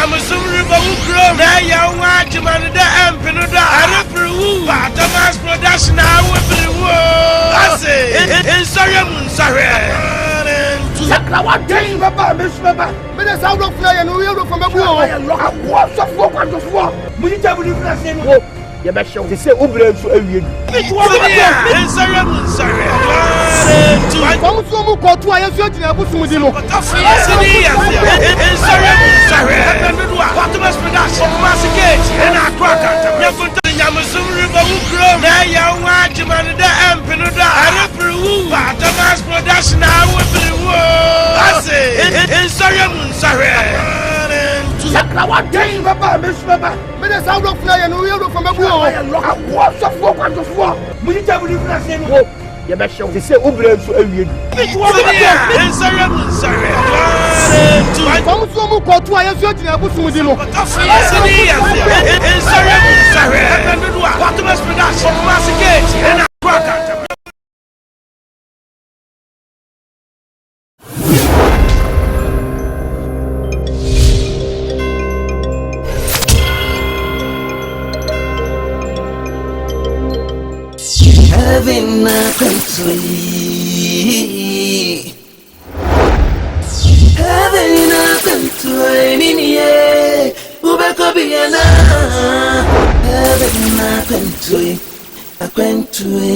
Yamusuri Bawukro, Naya Wajiman, the Empinoda, Arapu, Patamas production, I will be war. I say, in Saramun Sarah. What game, Papa, Miss Papa? But that's out of fly and we are from a war. What's the fuck on the floor? We need to have a same hope. You better show the same Uber to a weird. It's one of them. Saramun Sarah. I found some who caught 2 years ago. I put some with the look. In Saramun Sarah. Patamas production, Massacre, and Akwantuo. Yamusuri Bawukro, Naya Wajiman, the Empinoda, Arapu, Patamas production, I will be war. I say, in Saramun Sarah. What game, Papa, Miss Papa? But that's out of fly and we are from a war. What's the fuck on the floor? We need to have a same hope. You better show the same Uber to a weird. It's one of them. In Saramun Sarah. I found some who caught 2 years ago. I put some with the look. In Saramun Sarah. Patamas production, Massacre, and Akwantuo. Heaven Akwantuo, Heaven Akwantuo, Niniye, Ubekobiana. Heaven Akwantuo, Akwantuo,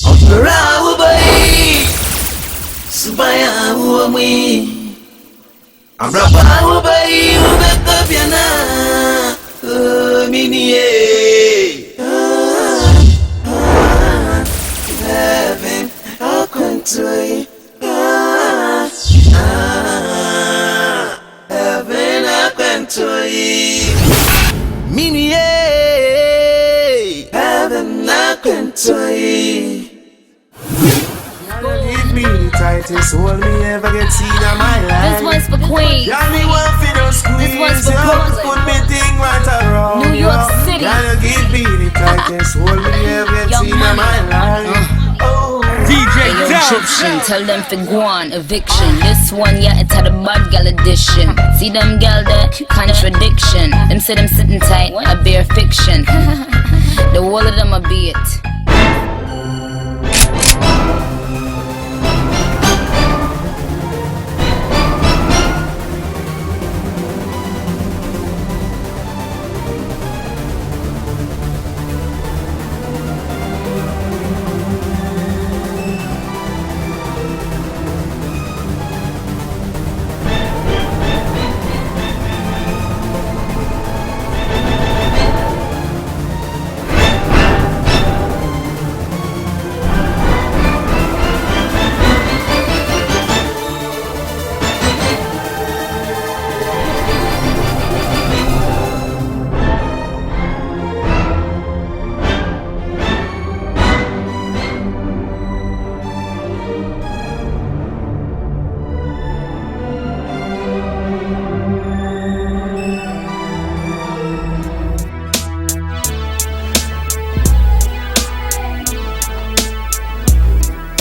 Opera Ubai, Subaya Uami, Abraba Ubai, Ubekobiana, Niniye. Heaven Akwantuo, Heaven Akwantuo, Mini Heaven Akwantuo. Give me the tightest hold me ever get seen in my life. This one's for Queens. Yeah, me want for those squeeze. This one's for Brooklyn. Put me thing right around. New York City. Gotta give me the tightest hold me ever get Young seen in my life. Oh, DJ Egyptian, tell them for guan eviction. This one, yeah, it's had a bad gal edition. See them gal there, contradiction. Them say them sitting tight, a bare fiction. The whole of them a be it.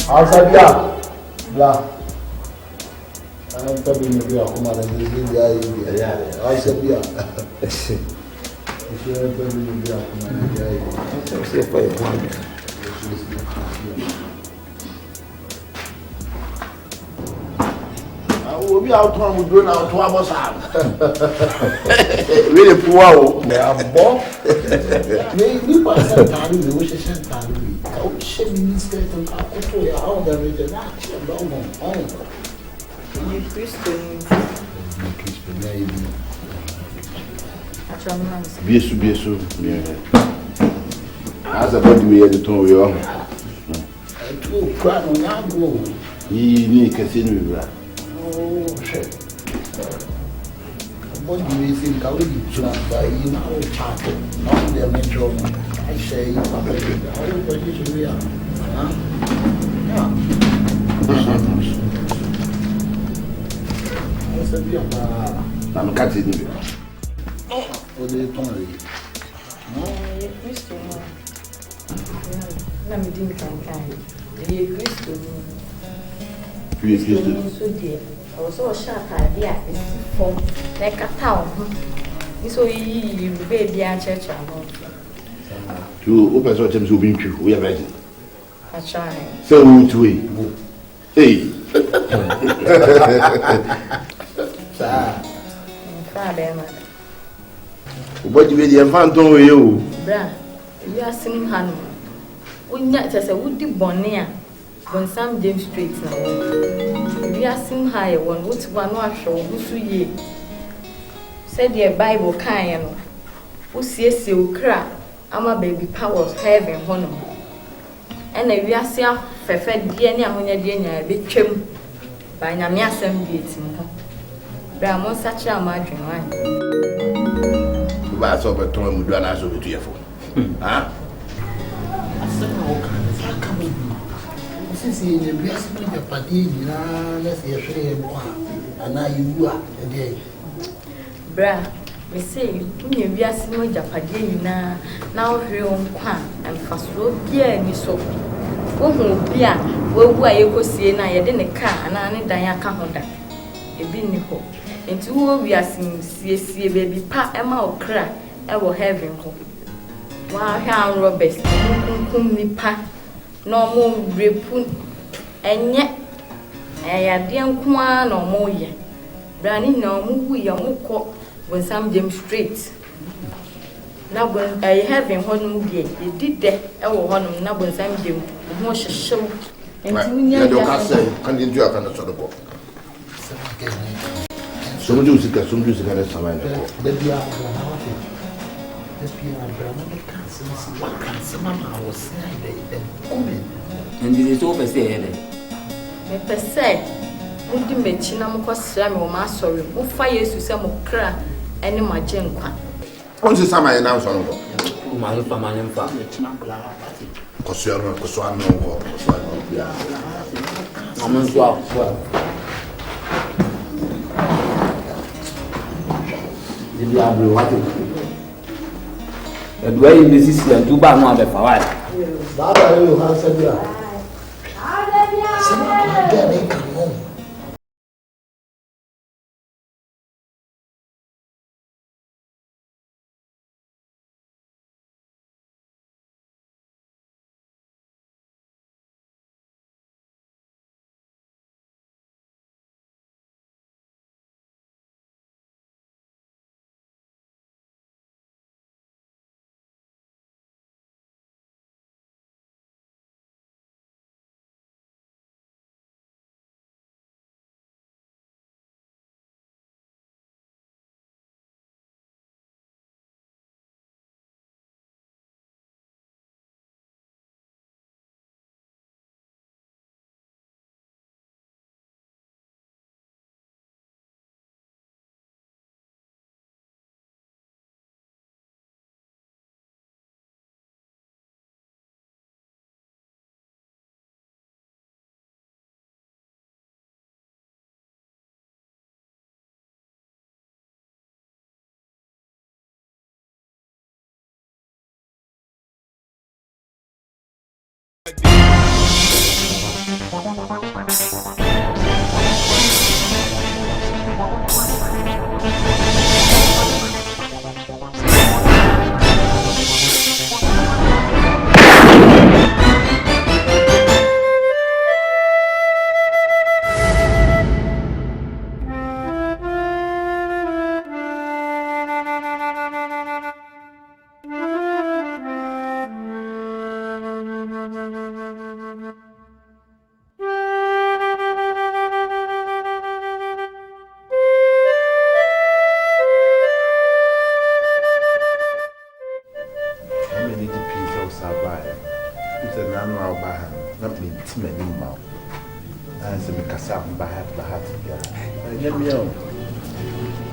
Asabia, blah. I'm coming to be a woman and this is the idea. Asabia. You should have been to be a woman. I will be out on with doing out to our son. Really poor. They are born. Maybe by some time we wish to send time. Oh, shit, minister to Akwantuo, how the region actually long on. You Christian. Biesu. As a body we had to tell you. Too proud of now go. He need casino. Oh, shit. What do you think I will be trying by you know, chatting, not the metro? I say, everybody should be out. Yeah. I said, I'm cutting you. What do you tell me? No, you're Christian. Let me drink some kind. You're Christian. You're Christian. Also, sharp idea is for like a town. So you baby and church. To open so terms will be true. We are ready. I try. So we hey. What you the Akwantuo you? Bra, you are singing hand. We not just a woody bonnet. On some James Street now. We are singing high one. What's one wash or who's ye? Said your Bible kind. Who sees you crack? I'm a baby powers having honor. And if you are seeing Fefed DNA when you're doing a bit trim by Namiasam gates. Bra, such a margin, right? That's over Tom would run us over to your phone. Huh? I said, how come you? Since you bless me, your party, let's hear him and now you are a day. Bra, we say, you be as much Japadina now here on Quan and fast road beer me so. Oh, beer, where you go see and I didn't a car and I need Diana Honda. A binnico. Into who we are seeing, see baby pa Emma or crack, I will have him home. While Ham Roberts, whom me pa, no more repun, and yet I had dear Kwan or more yet. Branny no more young court when some James Street. Now when I have him home, you did that, I will honor now when some Jim, more show. And you don't say, can you do a kind of sort of book? Some music and some music and some other. The beer, the piano, what can some mamma was saying, the woman. And it is over there. Me per se, would you make Chinam Cossam or Massory, who fires to some crack any my genqua? Once the summer announced on My family and family. Cosano, Cosano, I'm as well. The Diablo, what the way in this is and do bad now, the fire. Baba, you have said, yeah. Come home.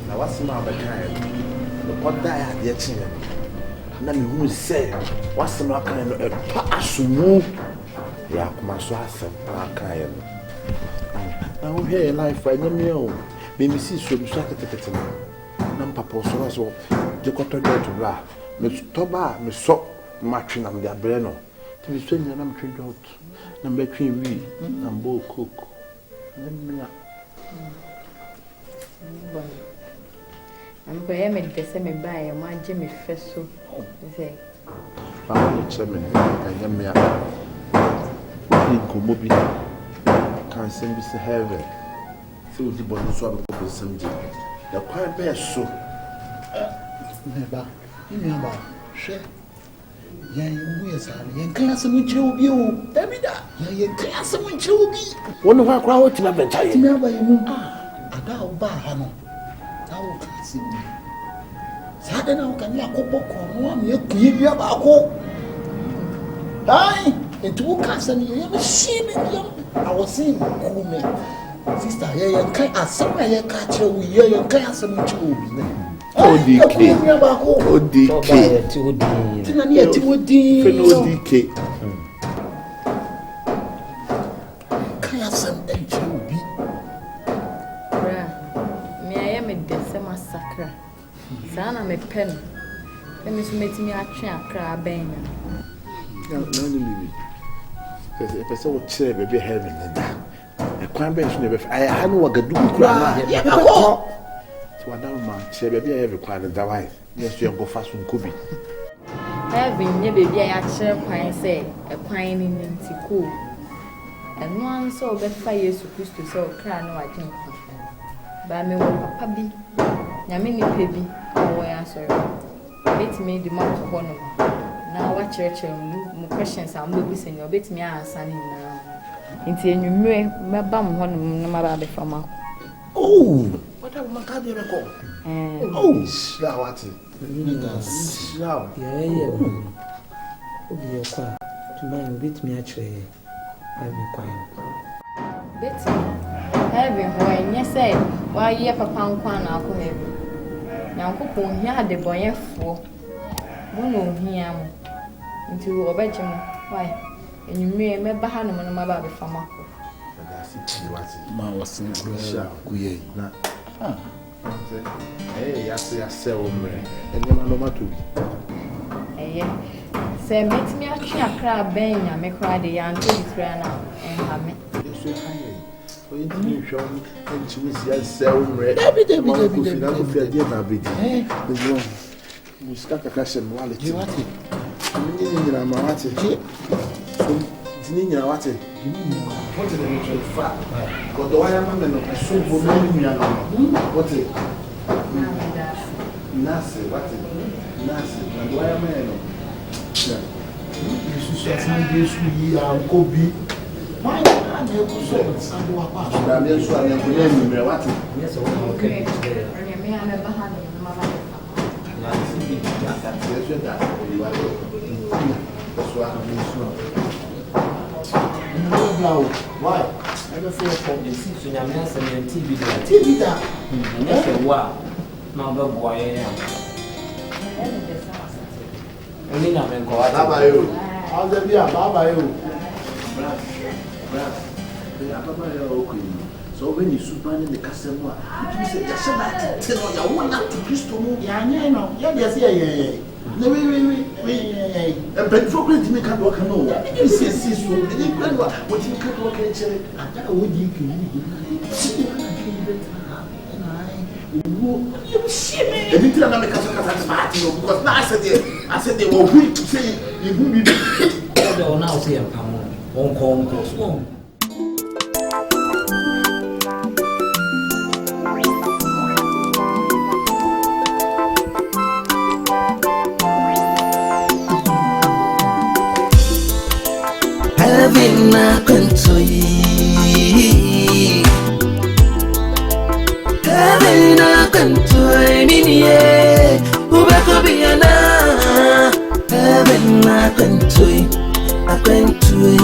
Now what's my kind? The pot die yet. Let me who say what's my kind of a pass move. Yeah, my swas and kind. Now here life I know. Maybe see some sacket. Papa so as well. The cotton to blah. Miss Toba, Miss Sock, matching on their breno. To be swinging and I'm trained out. Number 3 we and both cook. Mpoye me dese me buy ma je me feso. Say. Papa cheme anya me a. Nkomo bi kan sem bi se heaven. Se odi bonu so abeko sem je. Da kwan be so. Neba, inaba, she. Yan wu yesa, yan class mu chire obi o. Davida, yan class mu chire obi. Wonu hwa kra ho tima benta ye. Timi aba ye mu. Ada oba ha no. Ta wo class mu. Sada na wo kan ya kopoko no am ye kuye bi aba ko. Ai, entu class ni ye me shi me yam. I was saying kume. Sister, ye kan asem ye ka chire wo ye kan asem chire obi ne. ODK. Tina ni eti wodi. Feno ODK. Kaya sem enche obi. Bra, me aye me dese massacre. Sana me pen. Me so metimi atwe akra ben No ni bibi. Pese wo chere bebe heaven nda. E kwan ben so ne be I ha no wagadu kura na. Wadam ma che baby a every kwan da why yes you go fast un kobi heaven nye baby a kire kwan say e kwan ni ntiko eno anso obefa Yesu Kristo say okra na wadwen ba me wo papa bi nyame ni pe bi wo ya sorry bet me di ma ko no na wa church mu questions am be say no bet me answer ni na nti enwumre meba mo ho no na ma ba be fama oh what am I can't even go oh shawati shaw yeah obi okwa to man bit me actually I be quiet bet heaven when you say why ye papa nkwa na akọ heaven nyankopon hia de boyefo mo no hia mo nti obeje mo why enwumre meba ha no mo na ba be fama ko ma wasin shaw kuye na yase omre enema no matu se metimi atwe akra ben nya me kra de ya nto dikra na enha me so haye o yintimi hwom enchi wisi yase omre David fina ko fi ade na bedi ejo muska kakashe no wale ti wati ni nyina ma wati so ni nyina wati what is the nature of fat because the wire man no so bo no nyina no what is nasi and the wire man no Jesus Sunday school yi ankobi why na go so Sunday wa pa da me so an ko ne mi wati yes o okay me ana ba ha no ma ba na si bi ka so da o wa so an so why I don't feel for the season I'm not saying TV da yes wa na ba boy ya oni na men ko baba yo all the bia baba yo bra baba yo ko so when you super in the castle you say ya shaba tell ya wona to Kristo mu ya nya no ya dey say ye no we but for great me can work no you see so the grand what you can work in chere ada wo di kini Everything I'm making satisfaction because now I said they were going to say you will be the now say am on so Having Akwantuo Ghanaian Akan minie ubeko biana Ghanaian Akwantuo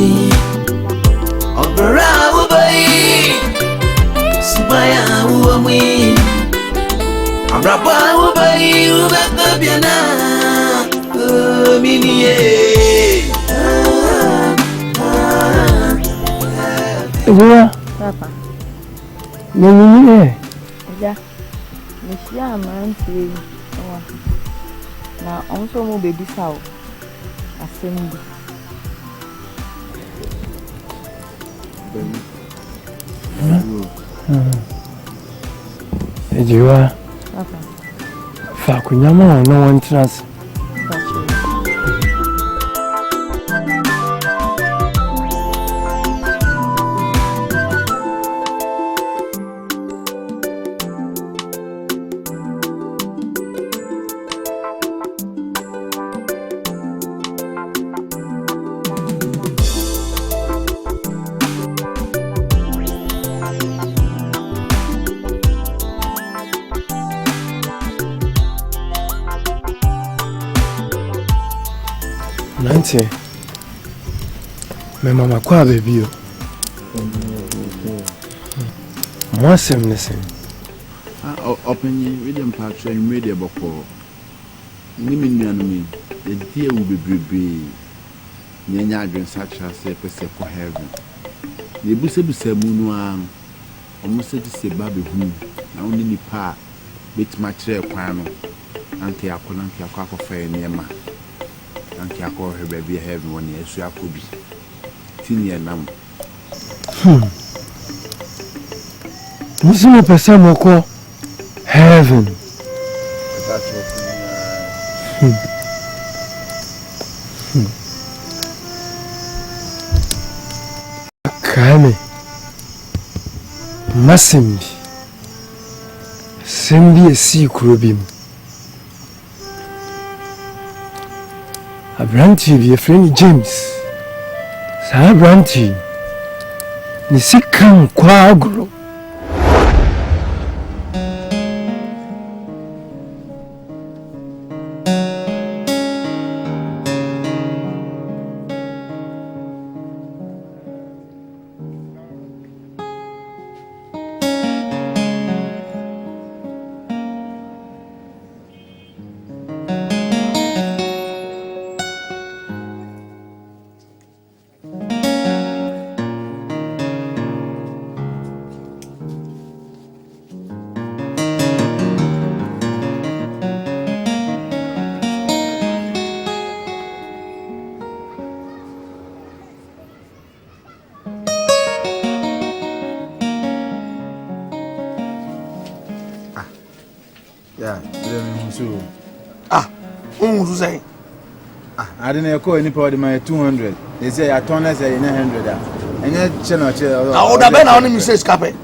obra ubai sibaya uamwi abraba ubai ubeko biana minie papa Nini ja mishia amantie na onso mo baby saw asembi Ejiwa papa fa kunyama no one trust. Nancy, my mama kwa baby. Moi sem listen. Open you with them part you made a boko. Nimin me, the dear will be Nyanya adwen sacha say pese ko heaven. Ne buse moon one almost to say baby hu na only ni pa bit matre kwano anti akona nti akwa fa enema anti akwa he baby heaven woni esu akobi tinie nam Musimo pese moko heaven. Kame Masimbi Sembi esi kurobim Abranti bi friend James Sa Abranti ni sikam kwa agro Say, I didn't call any part of my 200. They say I turn us 900. And yet, channel. I would have been on him, says Cape.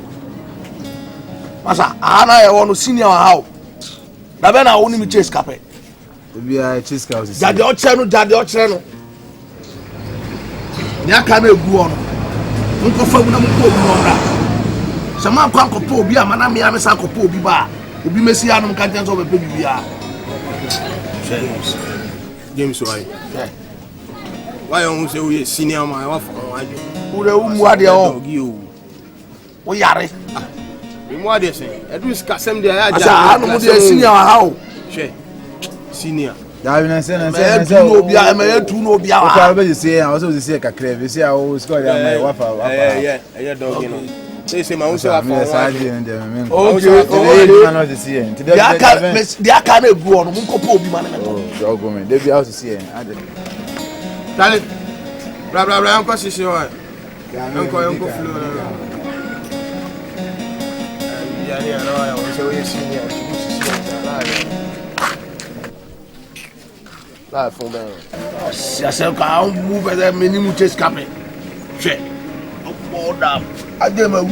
Massa, I want to see your how. The Ben I only chase Cape. We are chase cows. Daddy channel. Yakame go on. Uncle Fauna Moko. Some man can't compose be a manami Amasa Copo Biba. Will be Messianum contents of a baby. James, why don't you say senior my wife? Who the you? We are it. What they say? I do some day. I know the senior how. Senior. I say, no be I say, I also say, I crave. See, I always got my wife. Yeah, dog. They say, my own self. Okay. They can't go on. Dog woman, they be out to see it. Charlie, blah, Uncle Sissy, Uncle Flo. Yeah, no, I want to say, senior. That for them. I said, I'll move at the minimum chase capping. Check. Hold up. I did my.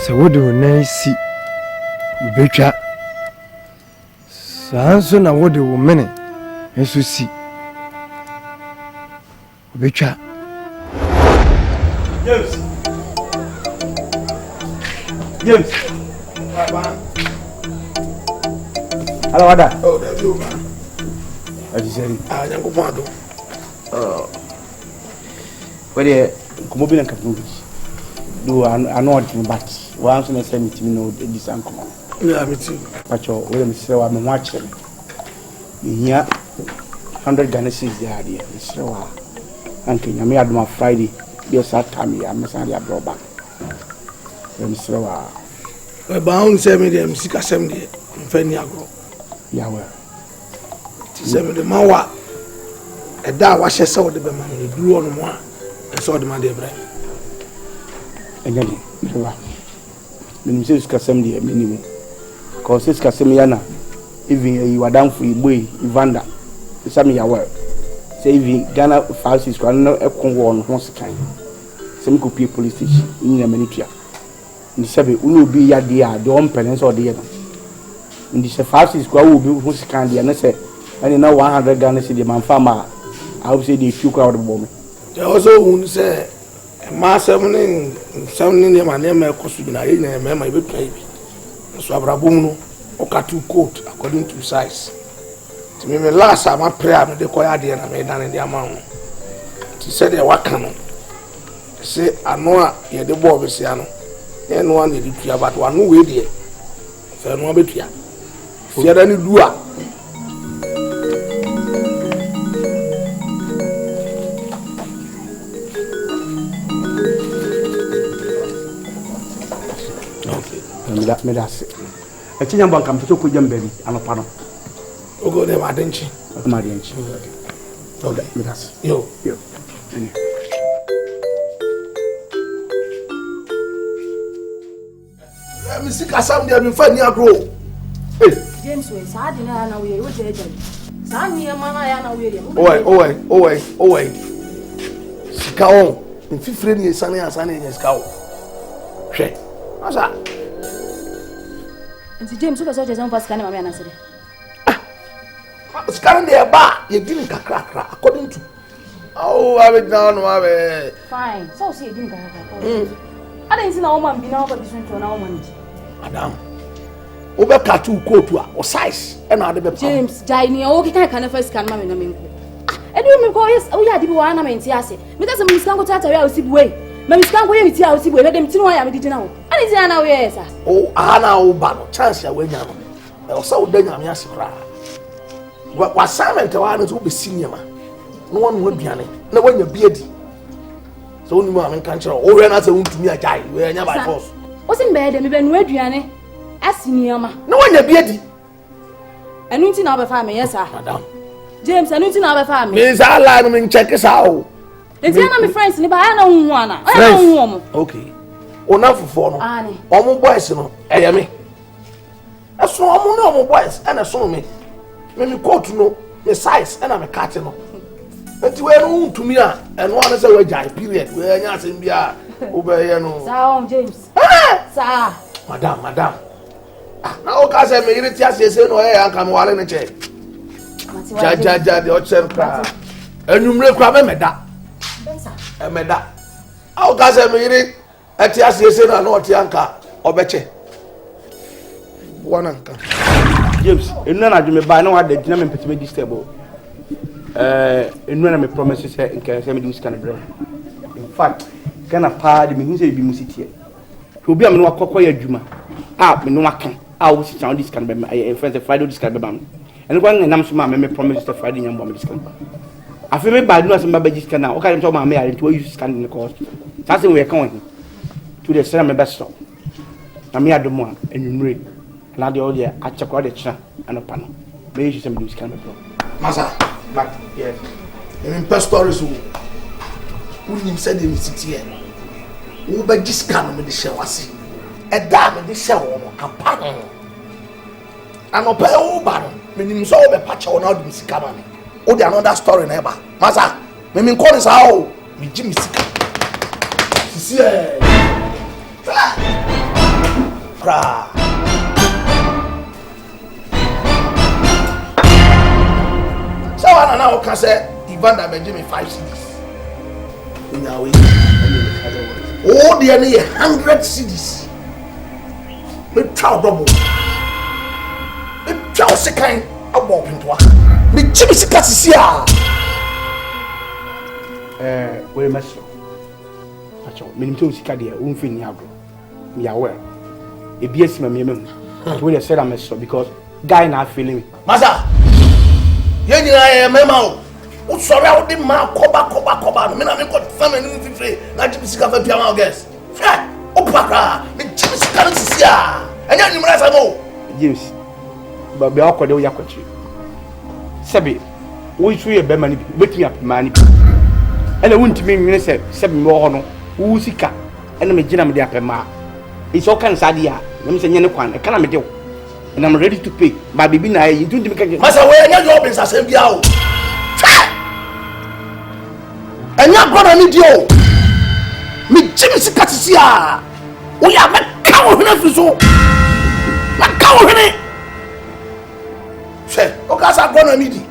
So what do you see? Betcha. So na what do women and so see. Betcha. Yes. Hello, Ada. Oh, that's you, man. I just said, I don't want to. where the Kumobin and Kabuki do I know it, but once I send it to me, no, this uncle. Yeah, me too. But you're willing to say, I'm watching. Here, 100 Ghanaians, the idea. So, Uncle, I may have my Friday. Yes, I time, I must have brought back. So, bound 70, 70, Feniago. Yeah, well, 70 Mawa. A da wash a saw the Bama, the blue on one, and saw the Mother. again, Menim say sikasem de minimum. Cause sikasem ya na even you adam for boy Evander. Some ya well. Say even Ghana Francis kwa no ekon wo no ho sekan. Some ko pie police station ni na manitua. Ndi sabe unu bi ya de a de on pelen so de ya. Ndi se Francis kwa wo bi ho sekan de na say ani na 100 Ghana cedi man farmer. I would say the few crowd of women. They also won't say ma 7 my name cost in a my baby. So Abrabuno or two coat according to size. To me, last time I pray, the choir dear and I made done in the amount. She said, they were canon. Say, I know you're the boy, Siano. And one did it about one way, dear. So no bit here. Fear any doer. Me that's it. A chinya bank am to ko jambeli anopa no. Ogo de madenchi. Madenchi. Okay, me that's. Yo. Me see kasam dey me fa ni agro. Hey, James we sa di na na we je je. Sa ni ma na ya na we re. Oi. Sika on. Mfifire ni sane asane nya sika o. Hwe. Asa. Nti James so so je san fast kan ma me anasere. Scan there ba ye didn't kakra according to I be down fine so see didn't kakra I didn't see na woman bi na wo bi so nto na woman ji madam wo be ka tu coat o size e na de be James jai ni o ki kan first scan ma me na me nko edi o me ko yes o ya di bi wa na me nti ase me ka se me scan ko tata we a o si buwe me scan ko ye mi ti a o si buwe me dem ti no ya me di na wo ani ti na wo yes a o ana o ba no chance ya we nya no e o sa o da nya me ase kra wa assignment wa no so be senior ma no one wo aduane na wanya biadi so oni ma men kan kire o we na se untumi ajai we nya by force o si mbe de me be no aduane asenior ma na wanya biadi enu nti na obefa me yes a madam James enu nti na obefa me me za line me check sa o enti na me friends ni ba ya na hu ana ya na hu omo okay ona fufo no omo boys no eye me eso omo no omo boys ana so me me coat no me size and me cut no enti we no ntumi a eno ana say we jai period we anya asem bia obeye no sa James sa madam na o ka say me ire ti asese no e anka me wale ne che ja de o chen kra enumre kra me meda e meda o ka say me ire ati asese no o ti anka obeche wananka James, enu na adweme ba na wa da dina me pete me disturb. Enu na me promise say nke say me do scan bro. In fact, kana pa de me hu say bi musitie. Obi am no akokọ ya adwuma. Me no aka. Wo si chan dis scan be me e friend Friday dis scan be bam. Enu kwa ngenam so ma me promise say Friday nyam bo me dis scan. Afi me ba no asem ba dis scan na. O ka dem so ma me ya nti wo use scan in the cost. Sa say we kan ho. To the send me best stop. Na me adomo a enumre. Na de all there achakwa de china anopano me use some news can be masa but yes in pastors who nim said in city here who be discount me the share wasi e da me the share wo apano anopa e wo ba no me nim so be pacha wo na do sika ma me o de another story na e ba masa me call this how me ji me sika sisi e kra so I now can say Evander Benjamin 5 cities. In our way. Oh, they are 100 cities. Me chow double. Me chow second. I walk into one. Me Jimmy Sikasisia. Where much? Pacho, me nimto sika dia, unfi ni agro. Me aware. E biesi me me. We said I'm so because guy na feeling me. Masa. Ye nyina mema o sori a wodi ma koba no me na me ko family ni fifre na Jimmy Sika fa pia ma guys fa o pakra me Jimmy Sika no sisi a enya nyimra fa mo James ba be akode wo yakwachi sebe wo isu ye be mani bi betumi apema ni ena wuntimi nwene se sebe me wo no wo sika ena me gina me de apema It's all kinds of idea. Let me say, Yanakwan, I can't make it. And I'm ready to pay. My baby, now you do the make. Master, where are your business? And you're gonna need you. Me, Jimmy Sicatisia. We are not coward. So, not coward. Say, Okasa gonna need you.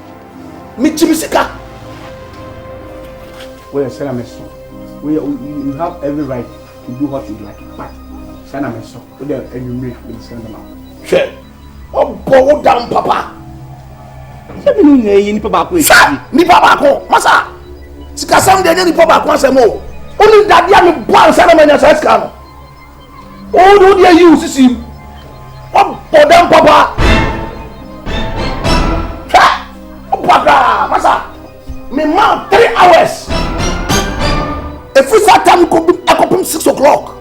Me, Jimmy Sica. Well, Senator, you have every right to do what you like. But, Senator, without any make me send them out. Say, oh, go down, Papa. Ni papa ko masa sika sam de ni papa ko asemo only that dia me boan sana manya sa sika no o do dia you sisi o podam papa ha o papa masa me ma 3 hours if we start time ko akopim 6 o'clock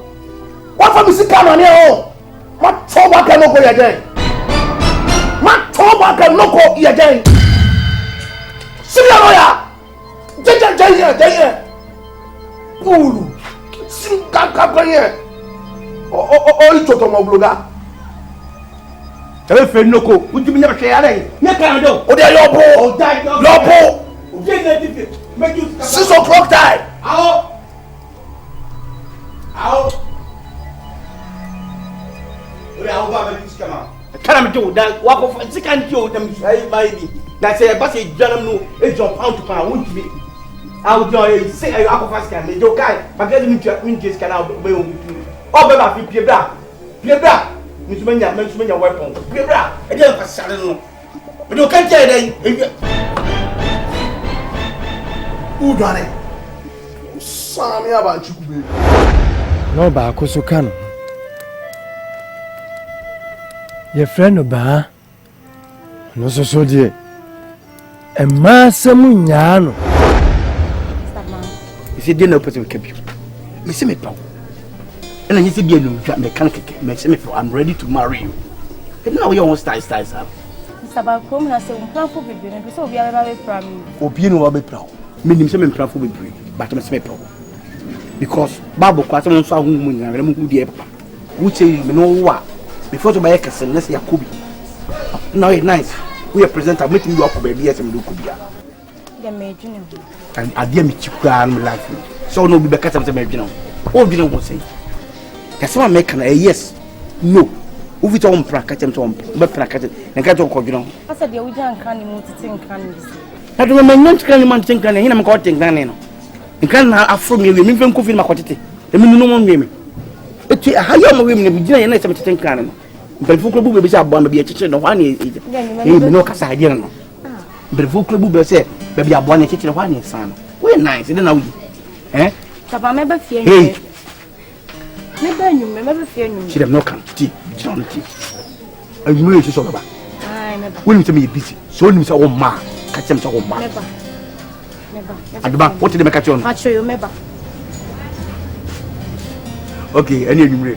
what for me sika no ne o ma to ba ka no go ya den ma to ba ka no go ya den Siriya lawyer. Jaya. Ulu. Sim kakakanye. O ichoto mo bloga. Ebe fe noko, uju mi na hwe are. Nya kan do. O dey yobo. O die yobo. O dey na difi. Make you 6 o'clock time. Ao. O dey ba me diskama. Kana me do da wa ko sikan ti o dem sai mai bi. Na say ba say janam no e jump out to pound won't be I'll joy say I aqua can me do guy forget me case can out be o ba fi pie bra me sumanya weapon pie bra e dey pa sare no me do kan tell dey u dare sami aba chukube no ba ko so kan your friend no ba no so die e masemu nyaano isi dey na person kebi me say me paw and you say be no me kan keke me say me I'm ready to marry you and now you want style sir Mr. Bakom na say plan for baby me so obi aba be pra me obi no wa be pra me nim say me plan for baby but me say me paw because bible kwa say so ahun mu nyare mu hu die papa who say me no wa before to buy kesen na say yakobi now it's nice we are presenter meeting you up baby yes me do kubia ya me dwene and adia me chikura no life so no be be kasa me dwene o dwene wo say kasa me kana yes no o vita on pra kasa me on be pra kasa en ka to ko dwene asa de wo jan kan ni mo tete nkan ni bisi na do me nyam kan ni man tin kan ni na me ko tin kan ni no nkan na afro me we me fem ko fi ma ko tete e me no mo me eti ha yo mo we me gina ye na se me tete kan ni Belfu club be say abon be chiche no hwan e me no kasa hade no Belfu club be say be abon e chiche no hwan e san we nice dey na we papa me ba fie nyu me ba nyu me ba fie nyu she dem no kan ti john ti ayu e so baba ai me ba we need to be busy so we need to ma ka chem so ma me ba adba what dey make ka chon ma show you me ba okay any you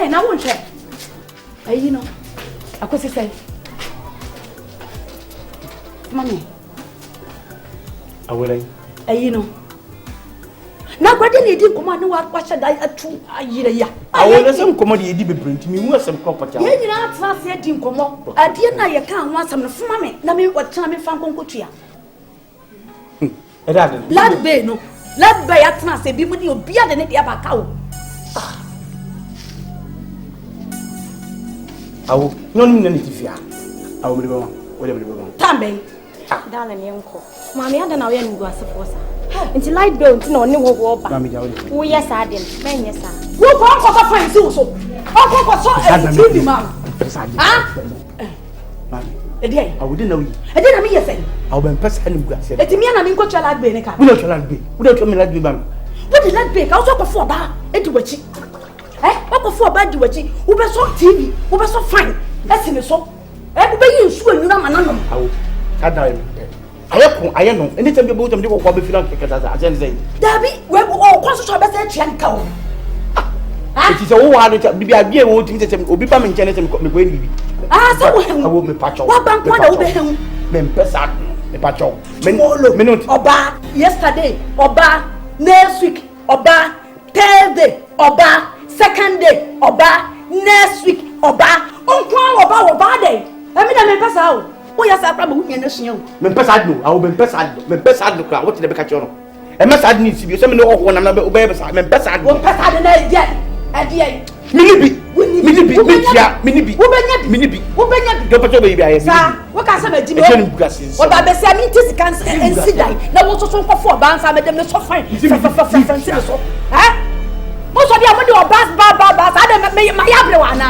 na won hwe ayi no akosi sai mami awele ayi no na kwade ne di nkoma ne wa kwahye da atu ayire ya awele se nkoma de di bebrenti mi hu asem property ye nyina atena se di nkomo ade na ye ka ho asem no fuma me na me watena me fa nkonkotua edade lad be no lad be atena se bi mu ni obi ade ne dia baka wo awo nyoni na nitifia awo bele bama wele bele bama tambe dana ne nko mami ada na we ngu asefo sa nti light bill nti na oni wo wo ba mami jawo wo yes adem men yes wo ko ko fa nsi wo so ko so TV man mami edi awo de na wi edi na mi yes awo ben pesa ni ngu ase eti mi na mi nko twala agbe ne ka wo twala agbe wo twala mi agbe bam wo di light bill ka so ko fo ba edi wachi what for bad do wachi wo be so TV wo be so fine esi me so wo be yin su anura mananom awo kada aye no anytime be botam de ko be filan kekata asa asen say dabi we o ko so be say tria nka wo It is a word to be a dear old thing that will be coming to me when you. Ah, so I will be patch. What bank one over him? Mempesa, the patch. Minute. Oba, yesterday, Oba, next week, Oba, Thursday, Oba, second day, Oba, next week, Oba, Oba day. I mean, I'm Mempesa. Oh, yes, I'm probably in the snow. Mempesa, I will be Mempesa, what did the catch on? A message needs to be some no one another obey us. I'm Mempesa. What Pesa the night yet? At the end. Minibi, don't baby. I what can some of what I say? I mean, this can and sit down. Now, what's so for bands? I made them so fine. Most of the other bus, I don't make my everyone.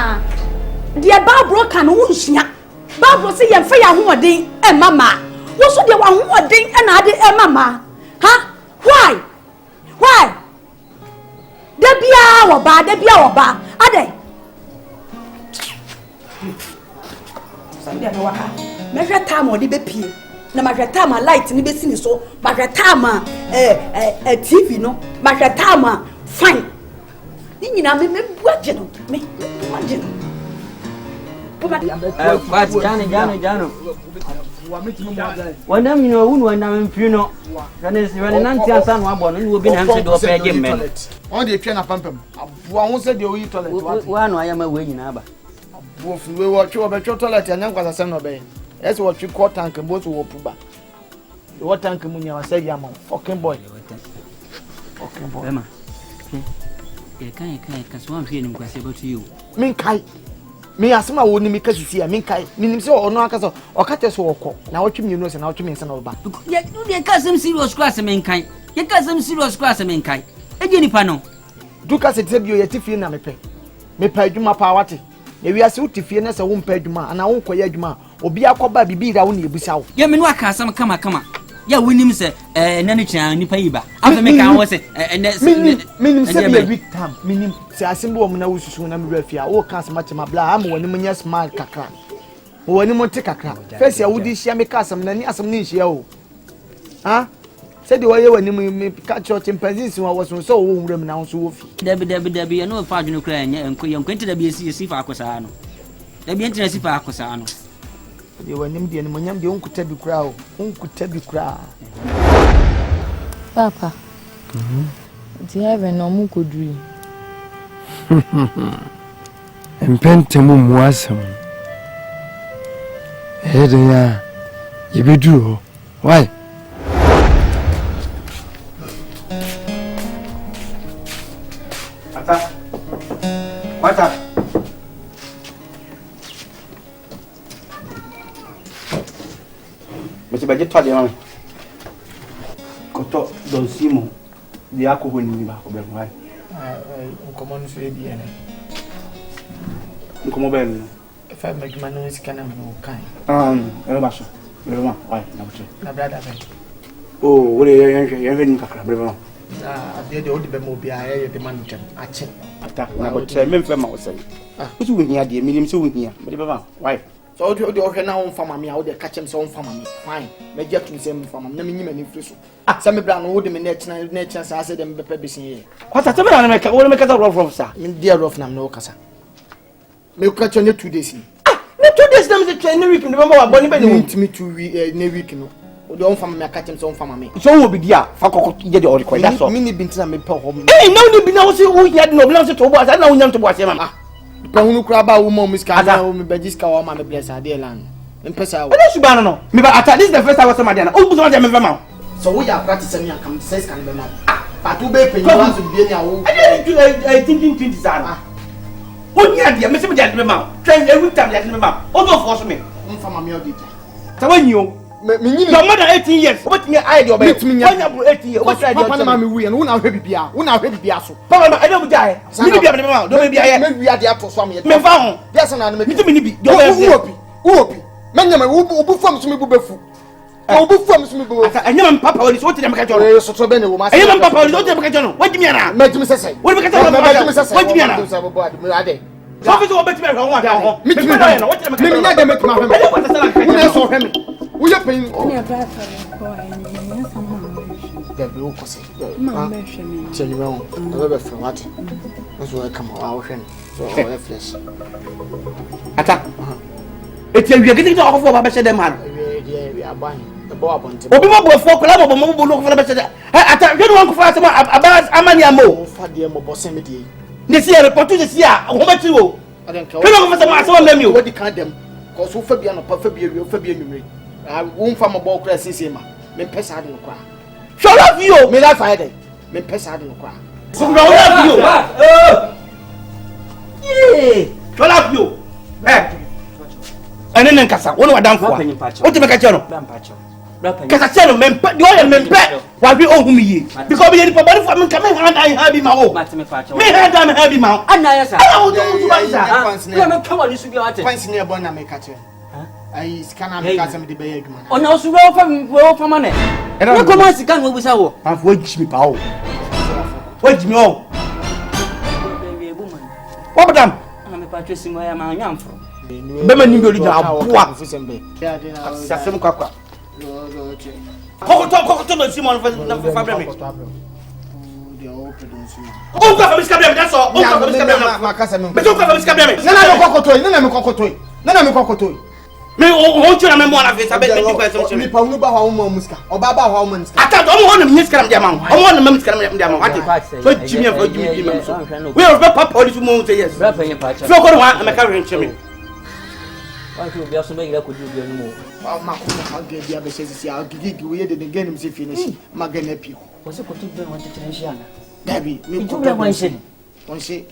The above broken wounds. Bob was saying, Fire who are ding and mamma. What's the one who are ding and I did and mamma? Huh? Why? Debia or ba, are they? Sunday, no waka. Measure time or the baby. No matter time, light in the business, so, matter time, a TV, no, matter time, fine. You know, me, But Jano. When them you know when I'm funeral, when it's when an auntie and son were born, you will be answered to pay him. On the train of Pampam. One said you eat toilet. One, I am away in Abba. We were two of a toilet and young was a son of a. That's what you call tank and both will puba. What tank Munya said, Yamon, fucking boy. Fucking boy. Emma. You can't, because one feeling was able to you. Minkai. Me asema wo ni me kasi ya minkai minim se ono akasa o kate so woko na wotwe mi no se na wotwe mi se na oba ye kasem serious class minkai ye kasem serious class minkai eje nipa no du kase te bio ye tifie na mepe adwuma pa wate ye wiase wo tifie na se wo mpa adwuma ana wo koye adwuma obi akoba bibi ra wo na ebusa wo ye me no aka asam kama ya wonim se nani chan nipa yiba afa me kan wo se minim se be week time minim se asembo wo na wususu na me rafia wo kan asema chema bla am woni munya smart kakra woni monte kakra first ya wudi hia me ka asem na ni asem ni hia o ha se de woye woni me ka church chimpanzees wo so wo nwuram na wo so wo fi dabi ya no fa adwunu kra enko dabi esi fa akosa no dabi entina si fa akosa no de wanim de no nyam de onkuta bi kra Papa. Di heaven no mu koduri. Empentemu muasem. Hedenya yebedu. Why? Ata. Mese baje twa de mama. Koto don simo de akoko ni ba ko be mai. Nkomo no so e bi ene. Nkomo be no. E fa me gma no sika na mo kan. E ba so. Be ma, why na buche. Na brother be. Oh, we ye ni kakra be ma. Ade de odi be mo bia ye de man ntem ache. Ata na buche me mfa ma wo sai. Usu wo hia de minim se wo hia. Be be ma, why? So odi ohwe na won fama me a wo de ka chem se won fama me. Fine. Me get to say me fama na me nyima ni firi so. Say me bra no wo de me na china sa say de me pepe besin ye. Kwata te me na me ka wo me ka rough sa. Me dey rough na me no kasa. Me ka chonye 2 days ni. Me 2 days na me se train week me ba boni be ni. Me 2 week na week no. O de won fama me ka chem se won fama me. So wo bi dia fa kokko je de ori ko that's all. Me ni bi ntina me pe ho. Eh na wo bi na wo se wo hia de no na wo se to bo asa na wo nyam to bo asa ma. Kwa hunu kura ba wo mo miska na wo me bejiska wa ma me bless ade lan. Mpesa wo. What is bana no? Me ba ata this is the first time I saw my Diana. Oh, so me fama. So we are practicing me come say scan be ma. But we be pay you want to be na wo. I thinking 20 sana. Won ya dia me se me dia be ma. Train every time dia be ma. O do force me. Mfama me odija. Ta wanyi o. Me nyini. No more than 18 years. What me I dey obey. Wanya bro 18 years. What try dey. Papa na me wi and wo na hwe bibia. Wo na hwe bibia so. Papa I don't die. Me ni bia me ma. Do me bia ye. Me wi ade ato so am ye. Me fa ho. Yes na me. Me ni bi. Do me opi. Menya me wo bu fam so me bu befu. Wo bu fam so me bu. Ata anyama papa woni so wote dem ka jono. Eh so be ne wo ma. Anyama papa woni so wote dem ka jono. Wajimi ana. Majimi sesai. Woni be ka jono. Wajimi ana. Ade. So fi so obeti me ho wa da ho. Me timi na wote dem ka jono. Me nya dem me tuma ho. Wo na so hwe me. Wo ye pen. Ni aba fa ko en sama. Debi wo ko se. Ma me hwe me. Tell you wrong. I be from what? So I come out and so flesh. Ata. It's a getting to offer about the man. We are buying the bob on Obi mo bo for club mo mo look for the ata you want to fast about amani amo. For the mo bossem dey. This year report to this year. How much you? I don't care. You know for some name you. What the can them? Cause so Fabian or Fabian. I won't farm a ball class in me pesa no kwa. Shut up you. Me la fire me pesa no kwa. So we love you. Yeah. Shut up you. And then kasa wonu wadan fo. O ti me ka chero. Kasa chero me the oil me pe. Wa bi ohun mi yi. Because be the body for me come hand I have ma o. Me hand I have ma. Ana ya sa. Ana o do ba sa. Ya me kawa ni su bi ate. Fancy near bona me ka chero. I scan me ka some the be adwuma. Ona su wo fa ma ne. Na ko ma sika no busa wo. Am fo jimi pa o. Wo jimi o. What madam? Ana me pa twesi mo ya ma anya mfro. Bema ni bi original aboa. Sasem kwakwa. Kokoto no Simon na fa me. O ka fa miska blame that's all. O ka fa miska blame na kasa me. Me to ka fa miska blame. Na me kokoto. Me o tuna me mo na fe sabe me di kwa so me pa unu ba ho mo muska. Oba ba ho mo muska. Ata do mo ho na me miska na me ama. O mo na me miska na me ama. Ati. So jimi en fa jimi bi me so. We o be papa odi mo say yes. Bra pa yin pa cha. So ko no ha me ka re nche me. Wa ko bi aso me gira ko di obi anu mo. Ma ko ma ga dia be se si a gigi we ye de ngene mi se finish. Ma ga na pio. Wo se ko to be won tete nshi ana. Dabi me ko be won she. Won she.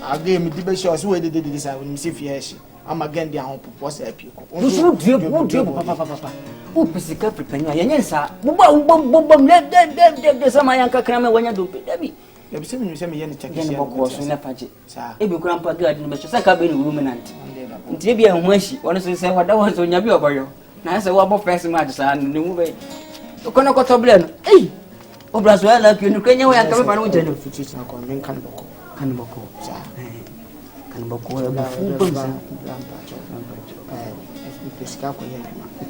A ga mi di be she o se we de this I mi se fie she. Ama ga ndi ahon popo se apio. Wo so due papa. O pesika prepenyo ya nyensa. Bom de sama yanka krame wanya do dabi. Ya bi se mi ye ne check she. Ya ko so na paje. E bi kura mpa gadi no be so saka be ni ruminant. Nti bia ho ahi won so se wada won so nya bi oboyo na se wo bo first match sa ne mu be kono ko to ble no obra so ala pio no kenya wo ya ka be pa no jeno fuchi na ko men kan boko sa kan boko ya bu fu bom sa pesika ko ye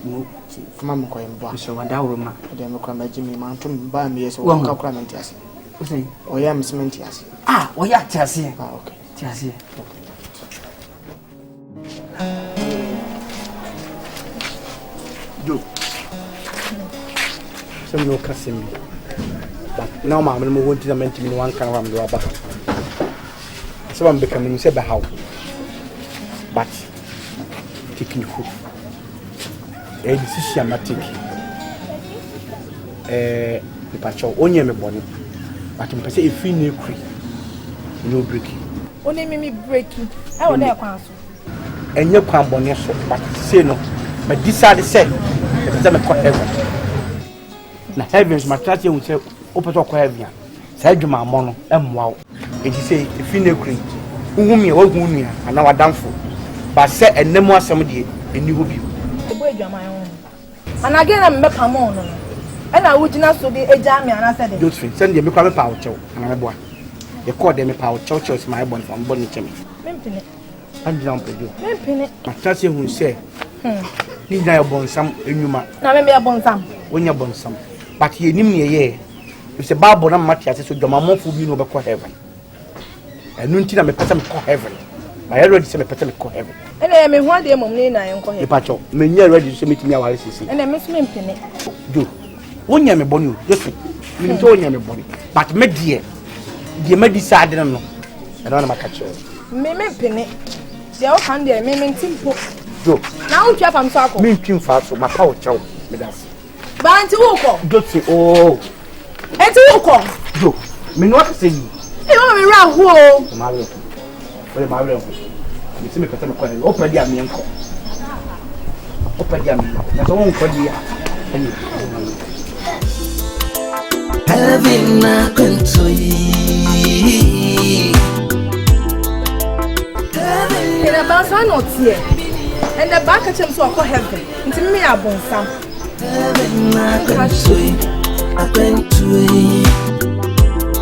mu fuma mo ko yemba so wada wo ma de me ko ma jimi ma ntum ba mi yeso wo ka kura menti ase o ya msmenti ase o ya tiase okay tiase do some no kasim but now ma mo won ti na menti mi wan kan ram do aba so am become me say be how but taking food a decision ma take the pacho onye me boni but me say if you kri no breaking oni mi breaking I won dey kwan so enye kwan boni so but say no me decide say me call heaven na heavens ma try to say opeto call heaven say adwuma mo no emwa e di say if you kri uhumi e wagu nua ana wadamfo ba say enemu asem de eni ho bi e bo adwuma yon ana again na me pa mo no na wujina so de eja me ana say de Josephine send me kwa me pa o chew ana me boa e call dem me pa o chew chew my born from born chemi mempene anjina mpejo mempene ma try to hu say ni na bonsam enwuma na me bonsam wonya bonsam but ye nim ye ye it's a bible na matia so dwamamofo bi no be call heaven enu nti na me pesa me call heaven my ready say me pesa me call heaven ene me hu ade mom ni na yen call heaven e pacho me nya ready so metimi aware sisi ene me so mempene do wonya me boni o just me nto wonya me boni but me die me decide no e don na makacho me mempene de o kan de me mentimpo do na o twa fam so akọ me ntwim fa so ma pa o chew me das ba nti wo kọ Josephine oh enti wo kọ do me no say you e o me ra ho o Mario ole Mario me se me pesa me call heaven o pedi am yenko o pedi am na so won ko dia ani Heaven Akwantuo. In a bansa not here. And the back at him so I heaven. Into me a bonsam. Heaven Akwantuo.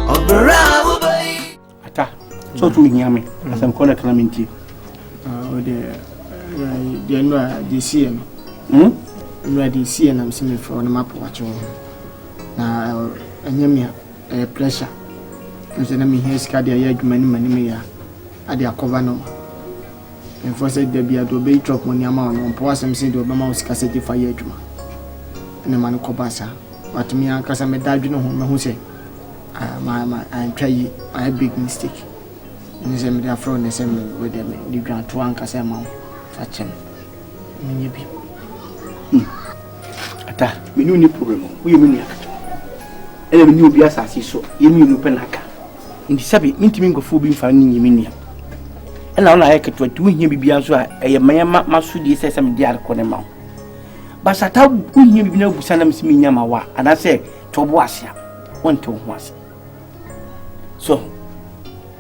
Obra boy. Ata so to me nyame asem ko na klamenti o de no a de sie no no de sie na mse me fo na mapo wacho na anyamia pressure nse na me here sika de ya adwuma ni mani ya ade akova no and for said there be a do be drop money amount on po asem say do be ma sika say fa ya adwuma ene man ko basa but me akasa me dadwe no ho me ho say I try a big mistake nse me da from nse me with them di grant to ankasa ma fachem me bi ata me ni problem wo ye me ni aka ene me ni obi asase so ye mi nu penaka ndi sabi mintimi ngofo bi mfa ni nyimi nia ena ona aye keto atu hia bibia so a eye mayama masudi se me di alko ne ma basata uhia bibina busa na msimi nyama wa ana se tobo asia wonte ho asia so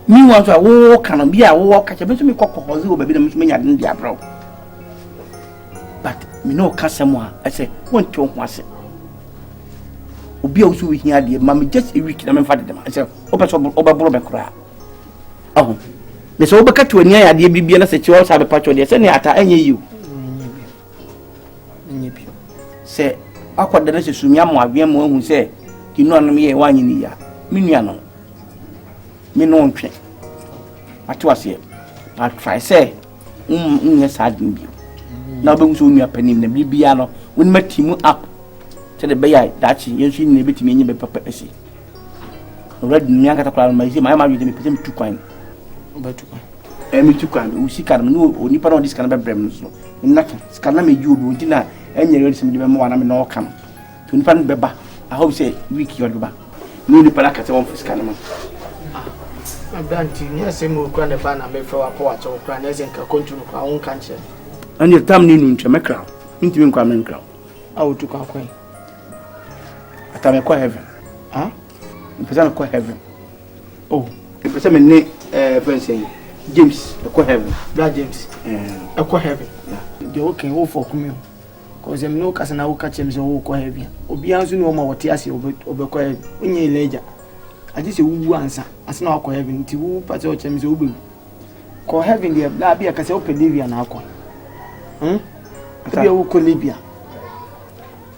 mi wan so a wo kana bia wo ka che beso mi kokko zo ba bi na msimi nya den di abro but me no kasem a I say wonte ho asia obi a usu hia de ma me just a week na me fa de dem I say obabro be kura aho ne so obaka to ani ade bibia na se che wo sa be pacho de se ne ata anye yiu nyebi se akwada na se sumi amo awe mo hu se kinu anum ye wanyi ni ya menua no me no ntwe ati wase I try say nye sad bi na be nso nua panim na bibia no woni matimu up te de beya dachi yensu ni betimi enye be papa esi already mi anga takala ma isi ma yu de me pese tu kwan betu mi tu kwan u sika no oni pa no dis kan be brem no naka sika na me ju obi ontina enye ready se me be mo wana me no kan to nipa no be ba I hope say week you ba ni ni para ka se won sika na ma abanti ni ase mo kwan de ba na me fa wa po wa cho kwan na ese nka kontinu kwa won kan che ani tam ni nu ntwe me kra ntimi nkwa me nkra awu tu kwa kwan atame kwa heaven ah mpesa kwa heaven oh mpesa me ne friends James kwa heaven bra James kwa heaven de okay wo for kumi cause em no kasa na wo ka chem so wo kwa heaven obi anzu ni wo ma wote ase obe kwa heaven onye leja aje se wu ansa ase na kwa heaven ti wu pate o chem so wo be kwa heaven de bla bia kasa o pedivia na akwa bia wo ko libia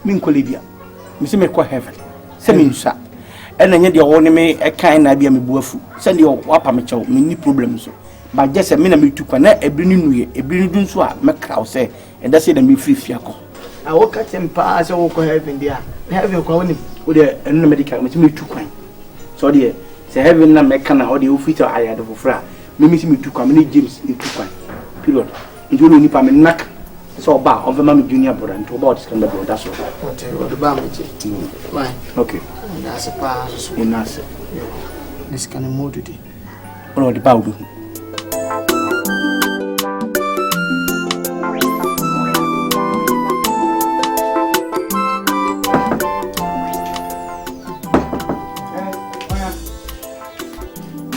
min ko libia mi se me kwa heaven se mi nsa ena nye de wo ne me kan na bia me buafu se de wo pa me chew me ni problem so ba je se me na me tukwa na ebri ni nuye ebri ni dun so a me kraw se e da se na me free ko a wo ka chem pa se wo ko heaven dia heaven kwa woni wo de enu medical me se me tukwa so de se heaven na me kana o de wo fit aya de fofra me se me tukwa me ni James e tukwa period njo no ni pa me nak so ba on me junior brother to about this kind of brother so okay what the bam che why okay that's a pa so inase this kind of mode today ono de bawdu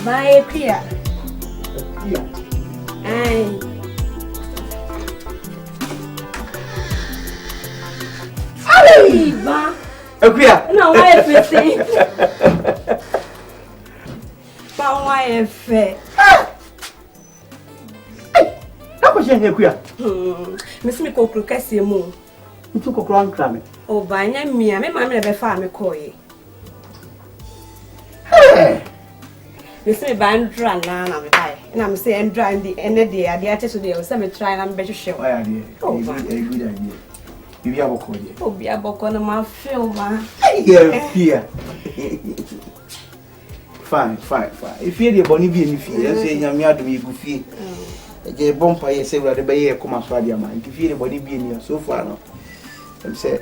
bye pia ai Iba. Akuya. No, why everything? But why efe? Na ko je akuya. Mesi me kokru kase mu. Ntu kokru ankra me. O banya mia, me ma me be fa me koye. Mesi me bandra na me bai. Na me say endra ndi ene de ade ate so de o se me try na me be hwehwe. Why ade? Oh, good idea. Bibi aboko de. Obi aboko na ma feel ma. Yeah. Fine. If you dey boni bi eni fi, say nyame adom egu fi. Je bompa ye say wura de be ye koma so ade ama. If you dey boni bi eni so far no. Em say,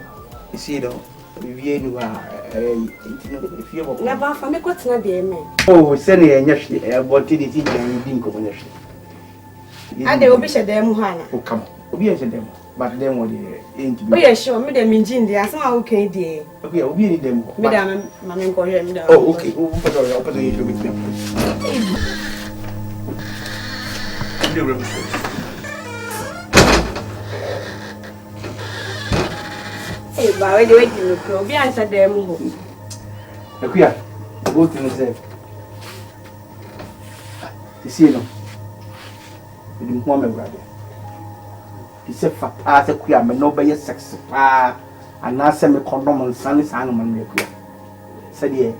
you see no, bibi eni wa if you aboko. Na ba fa me kwatena de me. Oh, say na ye nyahwe, e boti de ti jan di nko nyahwe. Ade obi hye mu ha na. O come. Obi ye hye dem. But then what ain't oh yeah sure me dem engine dey asan how can dey okay obi ni dem me dem ma me ko here me dem oh okay o pata you do with me eh ba we dey no pro obi answer dem ho akuya go to yourself you see no we do mo me brother ise fata se kuya me no be sex pa ana se me condom nsan san no man kuya se de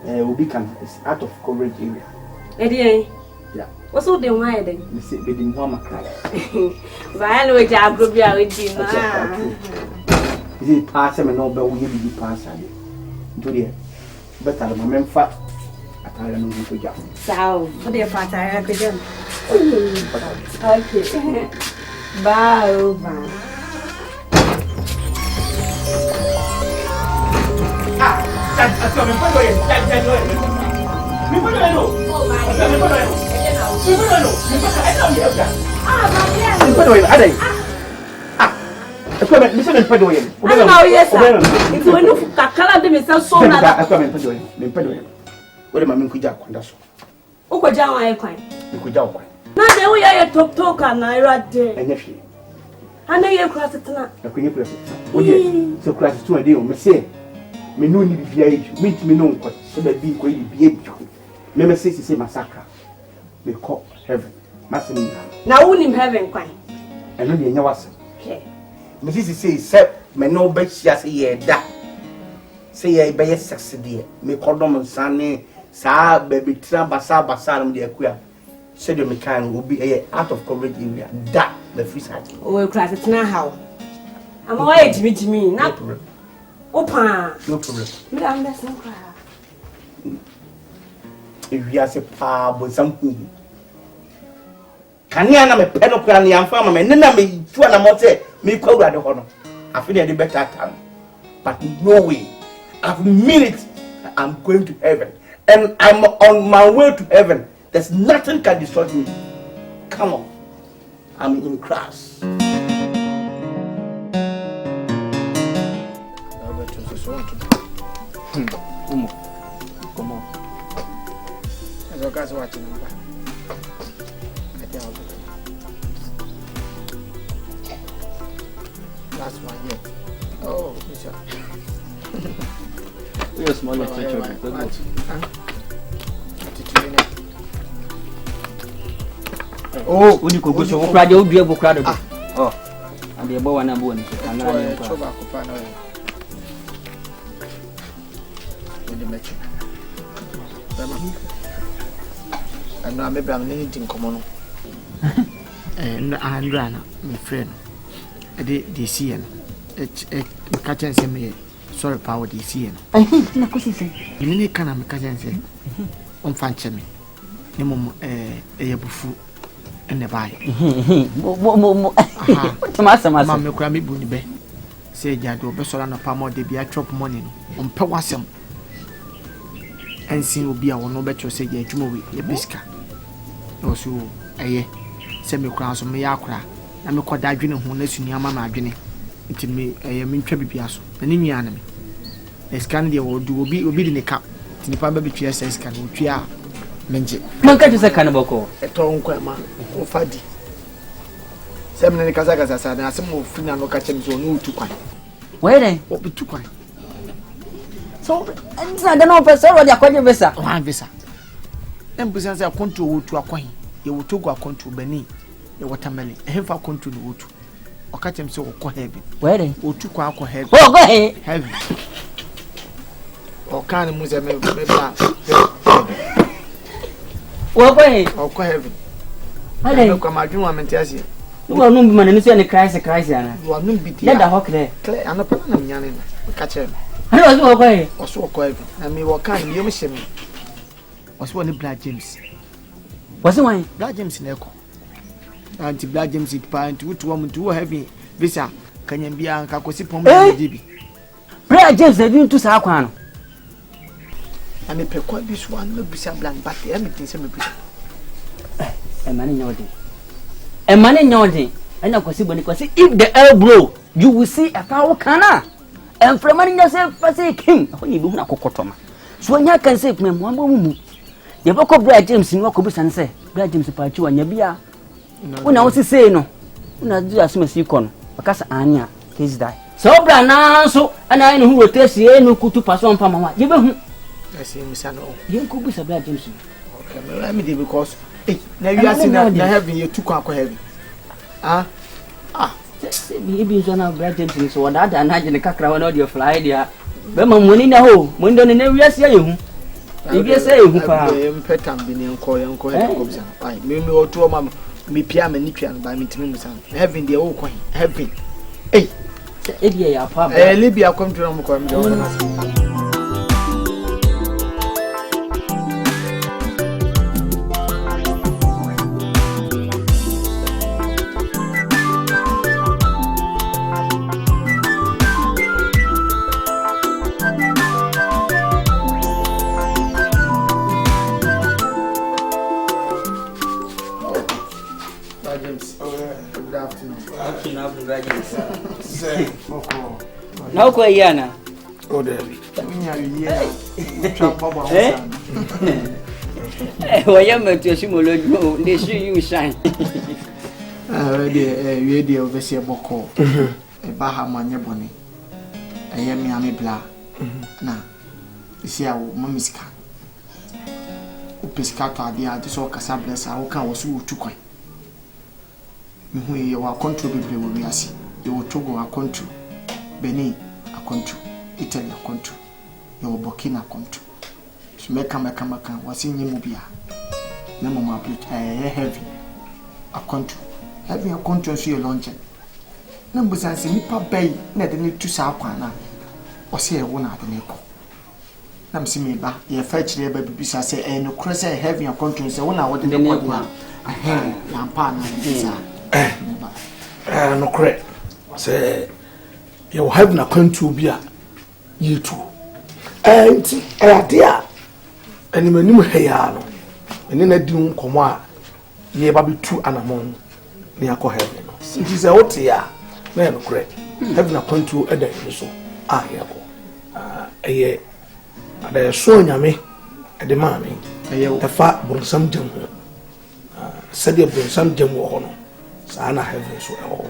Obi can is out of coverage area. Eddie, yeah. What's all the wine? Me say be the mama cry. Vaya we ja group ya we di na. Is it pass me no be we be pass ali. Do there. Better my men fat. Atara no go ja. Sao, for the fat I could do. Okay. Bye. That's coming for you. Me put it no. Oh my God. Me no ni bibia eju me no nko se ba bi ko yi bibia eju me say massacre me call heaven massacre na who nim heaven kwan e no dey nya wase me say me no ba hia say ye da say ye be sex dey me kodom nsane sa ba bi tra basa no dey akua say the me kan obi out of coverage area da the free side o class it na how am why jimi na Opa. No problem. Me understand cry. If you are say pa bo something. Can you na me pen up na yamfa ma me na me tu na mo say me kwawura de ho no. I feel the better time. But no way. I've mean it. I'm going to heaven and I'm on my way to heaven. There's nothing can destroy me. Come on. I'm in Christ. Come on. As a guy's watching. Last one, yeah. Oh, Michelle. You're small, oh, when you go so crowd, you'll be able to crowd. Oh, and the above one and one. I know maybe I'm needing common. And Andra, my friend, they see him. Catch and say me, sorry, power, they see him. I think no question. You need can I'm catching say, on fancy me. No more a bufu and a buy. What the master, my mamma, Grammy Bunny say, Jado, Bessola, Pamo, they be a chop money on Pewasam. And see will be our no better say, yeah, tomorrow, the biscuit. Also, a semi crowns of me acra. I'm a quad adrenaline who lets you near my adrenaline. It me a mean trebiaso, an in enemy. A scandia will do will be in the cup. To the papa between us, can we are mention. No catch a cannibal, a tone quema, or faddy. Seven Kazakas, as I some more finna no catch him so no too quiet. Where then? What be too quiet? So, I don't know, Professor, what you're calling visa. One visa. Then, besides, I want to Akwantuo. You will talk Akwantuo Benin, the watermelon, a half Akwantuo the wood. Or catch him so heavy. Where then? Or two quack heavy. Oh, go ahead. Heavy. Or can Musa maybe. Well, go ahead. Or quite heavy. I don't come. I do want to tell you. You are no man, and you crisis, you are no bit. Let the hawk there. I'm a person, young. Catch him. I was away. Or so quiet. I mean, what kind you miss me? Was one Black James. Was the one? Black James in Echo. Anti Black James it pine to woman too heavy. Visa, can you be a Kakosi Pom? Black James, they didn't do Saquan. I may pay quite this one, no be some blank, but the everything semi. A man in your day. A man in your day. And I could see when it was if the air blow, you will see a cow canna. And from money yourself, for say king, when you do not cocotoma. So when you can say, me, one woman. You woke up Brad James in Rockabus and say, Brad James about you and your beer. When I was say no, when I do as much you can, because Anya, case die. So, Brana, so, and I know who will test you, no could to pass on from my give him. I see, Miss Anno. You could be a Brad James. Okay, let me do because now you are saying that having you too quack heavy. Ah, maybe one of Brad James, so that I imagine the cacra on your fly there. But my money in the hole, when done in every year, you. If you say you can pet and be in Koy and Koy. I may or two of me piano and Nipian by me to me, having the old coin, having. Hey, if you are Libya come to Ramaco. Now, Koyana. Oh, there. Why am I to Shimolo? They see you shine. Ready over see a boko. A Bahaman Yaboni. I am Miami Bla. Now, you see our Mamiska. Upiscata, the artist or Casables, our car was too quick. You are contributing with me. You will Togo Akwantuo, Benin Akwantuo, Italy Akwantuo, you will Burkina Akwantuo. So make a was in Yamubia. Nemo my plate, heavy Akwantuo. Having a control see a launching. Numbers and Sinipa Bay, net need to Sakwana, or see a one at the Neko. Nam Simiba, you fetch the baby beside say, and no crescent having a control, so one hour in the Neko. I had Lampana. No correct. Say you have na Akwantuo bi a you too. Enti ade a eni manim heya no. Eni na di nkomo a ye ba betu anamon ne akọ heaven no. Nti say what ya na no correct. Have na Akwantuo eda ni so a ye ko. Eye ada so nyame ede ma me. Eye efa bonsam jam ho. Sade bonsam jam wo ho no. Sa na heaven so e ho.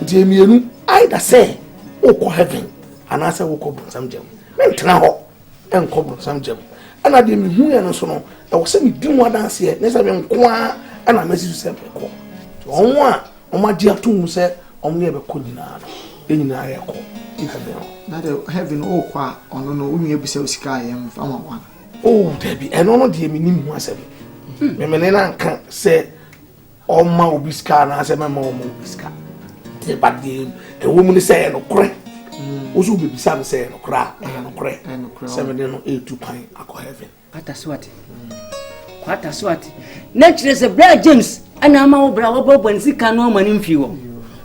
Nti emienu either say o heaven and I say o ko bonsam jam mentena ho enko bonsam jam ana de mi hu ya no so no e wo se mi di mu adanse e ne se me nko a ana mesi se be ko to onwo a o ma di atum se o mo ye be ko nyina no e nyina ye ko heaven na de heaven o kwa ono no unu ebisa osika ye mfa ma wana oh debi eno no de mi ni mu asem me me na nka se o ma obiska na se me ma o ma obiska te badde e wo mu ni se no kore ozu be bisa me se no kora no kore se me no e tu pan akọ heaven kwata swati nature se bra James ana ma wo bra wo bobo nsika no mani mfi wo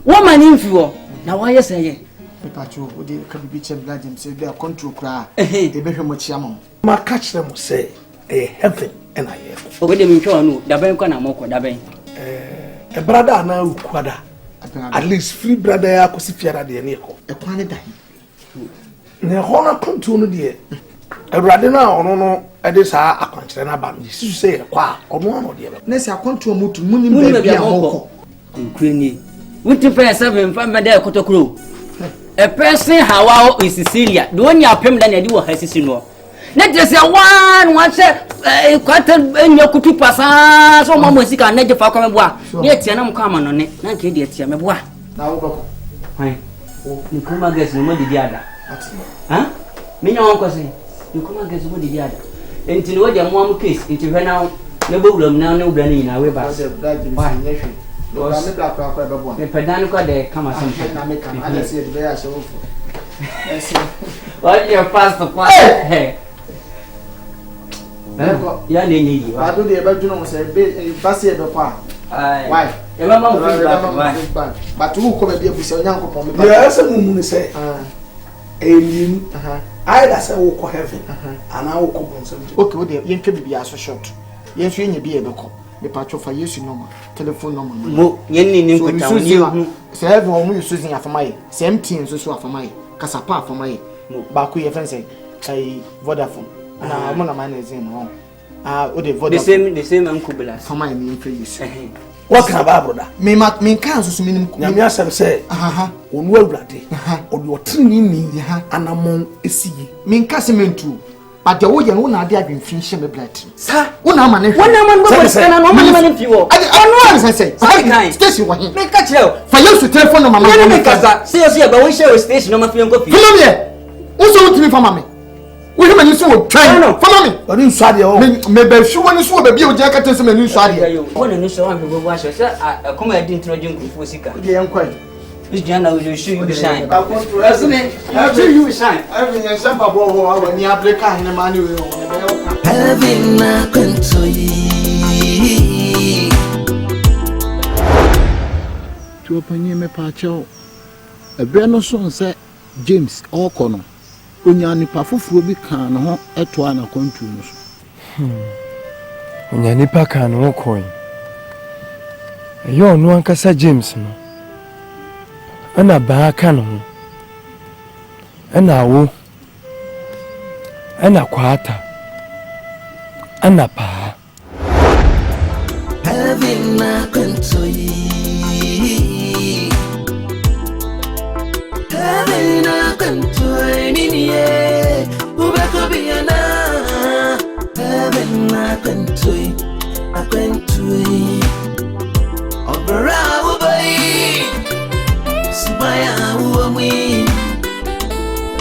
mani mfi wo na wo yese ye pepacho o de ka bibi che bra James be control kra e be hwemo chia mo ma catch them say a heaven and I hear o be de mi hwe no da ben kwa na moko da ben e brother na ukwada at least free brother ya ko sifiara de ne ko e kwa ne da ne hona Akwantuo no de Awurade na ono no e de saa akwankyere na ba no sisu se e kwa ono no de ne se Akwantuo mutu muni ba bia moko nkreni wuti fa 7 fa me da kotokro a person hawa in Sicilia the one ya pem da na di wo hasisi no na de se one say kwata enya kutu pasa so mama sika na je fa kwa meboa na etia na mka ama no ne na nke de etia meboa na wo bako hai o nkuma gas no ma di ada ha minya won ko se nkuma gas mo di ada enti no de mo am case enti hwe na na bowuram na na ubra ni na we ba me pedan ko de kama sem na me kama ala se de be ya show for what your pastor kwa hey ya le ni ba do de ba juno mo se be base e do pa why e ma mo feedback but who come be abusia onyankopon me ya se mu ni se elim either say wo ko heaven ana wo ko bonsam okay wo de yen twa bibia so short yen so yen bia e be ko me patcho fa Yesu number telephone number mo yen ni nkota woni se heaven o mu Yesu zin afamaye same thing so afamaye kasapa afamaye ba ko ye fen say Vodafone na mo na man zin no o de Vodafone the same ankubula afamaye me mfa Yesu what can ba broda me kan so minim ko nyame asem say onu Awurade o de otini ni anamon esiye me kan se mentu but the woye no na ade adwemfin hye me blat sa wo na ma ne wo na ma no bo sana no ma ne fi wo ono an say station wo hin me ka kire fa Yesu telephone no mama me ka sa se ba wo share station no ma fi nko fi follow me wo so utimi fa mama We him and so try. Follow me. But in Sadia, maybe she want to show baby or jacket and new Sadia. One and so I'm going to wash yourself. I come I didn't know you for Sika. The uncle. Miss Jana will show you shine. I'll show you shine. Everything is simple. When you have the car in the manual. Heaven Akwantuo. To open me pacho. A brand son said James Okono. Unyani pafufu bi kan no ho eto ana Akwantuo no so. Unyani pa kan no coin. Eyo no ankasa James no. Ana ba kan no. Ana wo. Ana kwata. Ana pa. Heaven Akwantuo. Heaven Akwantuo. Niye. Ubeko biyana. Heaven Akwantuo. Akwantuo. Obera ubai. Subaya uamwi.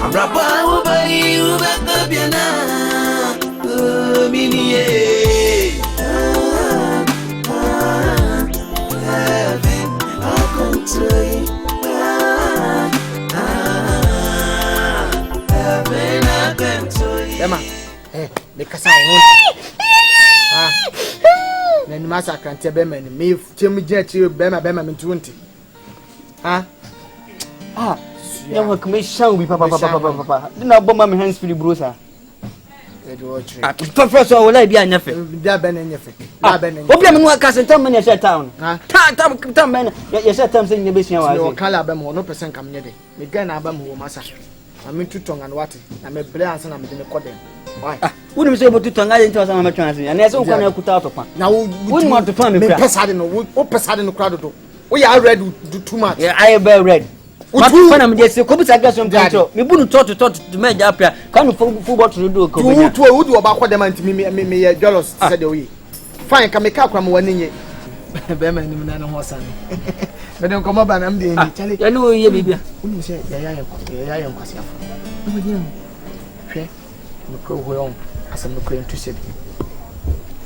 Abraba ubai. Ubeko biyana. Miniye. Heaven Akwantuo. Emma, the Cassan. Then Massa can't tell Beman, me, Timmy Jet, you, Bema, Bema, 20. Never commission with Papa. Do not bomb my hands for the bruiser. First, I will be a nephew. There been anything. Open one cousin, tell me, I said town. Tell me, you said something in the business. No, Calabam, no percent come near me. Again, Abam, who Massa. I'm in two tongue and water. I'm a blast and I'm in the cotton. Why? Wouldn't be able to tongue into some transit, and there's all kind of put out of one. Now, wouldn't want to find me. Pasadena, crowd. We are ready to do too much. Yeah, I have read. What you find them just a couple of guys from Gato. We wouldn't talk to make up here. Come football to do. To do about what they meant to me, jealous, said the way. Fine, can make up from one in it. Beman, no more son. But don't come up and I'm the Charlie. I know you, baby. Wouldn't say, I am myself. No home as I'm going to say.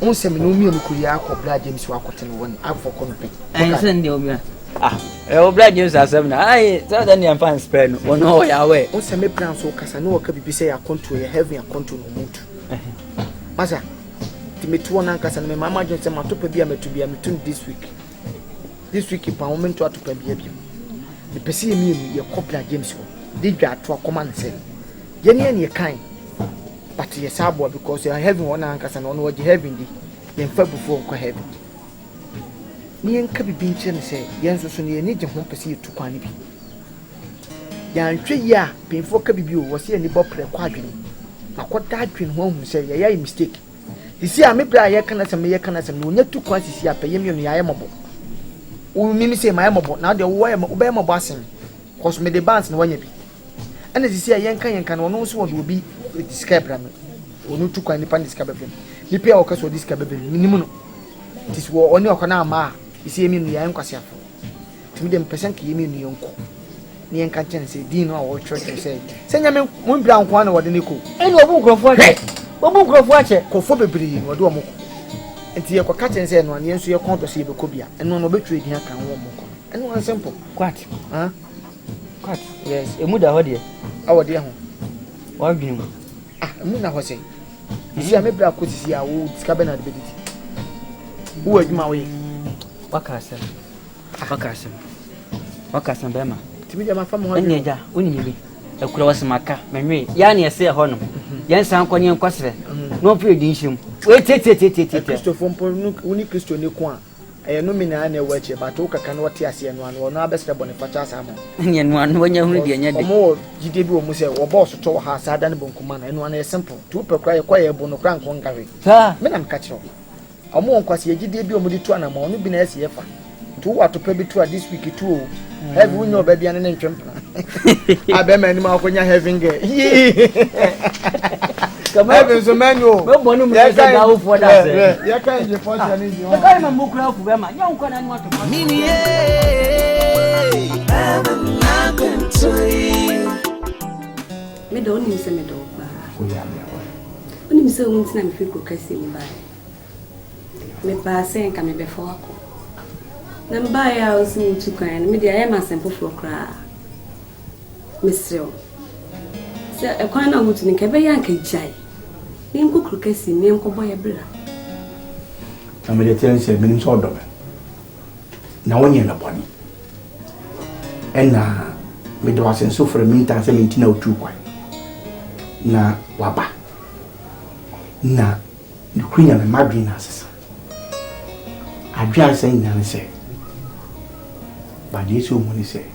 On some new Kuya or Brad James Wakotan one up for company. I send you. Oh, Brad James are 7. I thought that I'm fine spread one away. On some brown so Casano could be say I come to a heavy and contour mood. Massa, to me 2 uncles and my mamma just a matter to be a between this week. This week, if I want to pay you. The perceive me, your copla James. Did that to a command say. Jenny and your kind. But you're sabo because you're having one uncles and on what you have in the then far before heaven. Me and Cabby Binch say, Yanso soon you need your home perceive to quantity. Yan 3 years before Cabby was here in the Bob quadrant. I got that between home say, yeah, mistake. You see, I may play a canas and me a canas and no net 2 quantities here pay me on the Yamabo. Oh, me say my amabo now the way I'm Obama bossing. Cause me the bands no one be. And as you see, a young can also will be with this cabin. Or no 2 quantity pan this cabin. You pay our cost for this cabin minimum. This war only a canama. You see me in the Yanquasiafo. To me, them percent came in the uncle. Nian can't say, Dean or church and say, send me 1 brown one or the nickel. And what book of watch? What book of watch? Cophobity or do a mock. And the Aquacatan said, one year so your count to see the Cobia, and no betray here can warm. And one simple. Quite, huh? Quite, yes, a muda hodie. Our dear home. What do you mean? Ah, Muna was saying. You see, I may black could see our old cabin at the who are you my way? Wakasan. Wakasan Bema. To me, my family, only a cross maca, Mary, Yanni, say a honor. Yes, I'm calling you Cosfer. No prediction. Wait, Christopher, only Christian Niquan. I know me na watch, but Oka cannot tear and one or not best Boniface Samo. And one when you're really more, GDB Muse or boss to her Sadan Boncoman, and one is simple. 2 per cry acquire Bonocrank one carry. Madam Catcher. A more quasi GDB Modituana, only been as ever. 2 what to pay between this week too. Have we no baby and an entrance? I bet many more when you're having it. Come on, so manual. No one knows for that. You can't get for the guy, my book of them. Young can and what to mean. Me don't use a middle. When you say something, I'm feeling progressing by. Me pass saying can me before. Then buy house in to kind. Me the I am a simple for cry. Mister. Say a kind of wood in Kebe Yankee Jai. Name cook progressing, name boy a brother. I'm going to tell you, I'm sort of. Now when you're in a body. And me do was so for a meantime 1702 quite. Na waba. Na the queen of the margarine has. I just saying and say. But this woman say.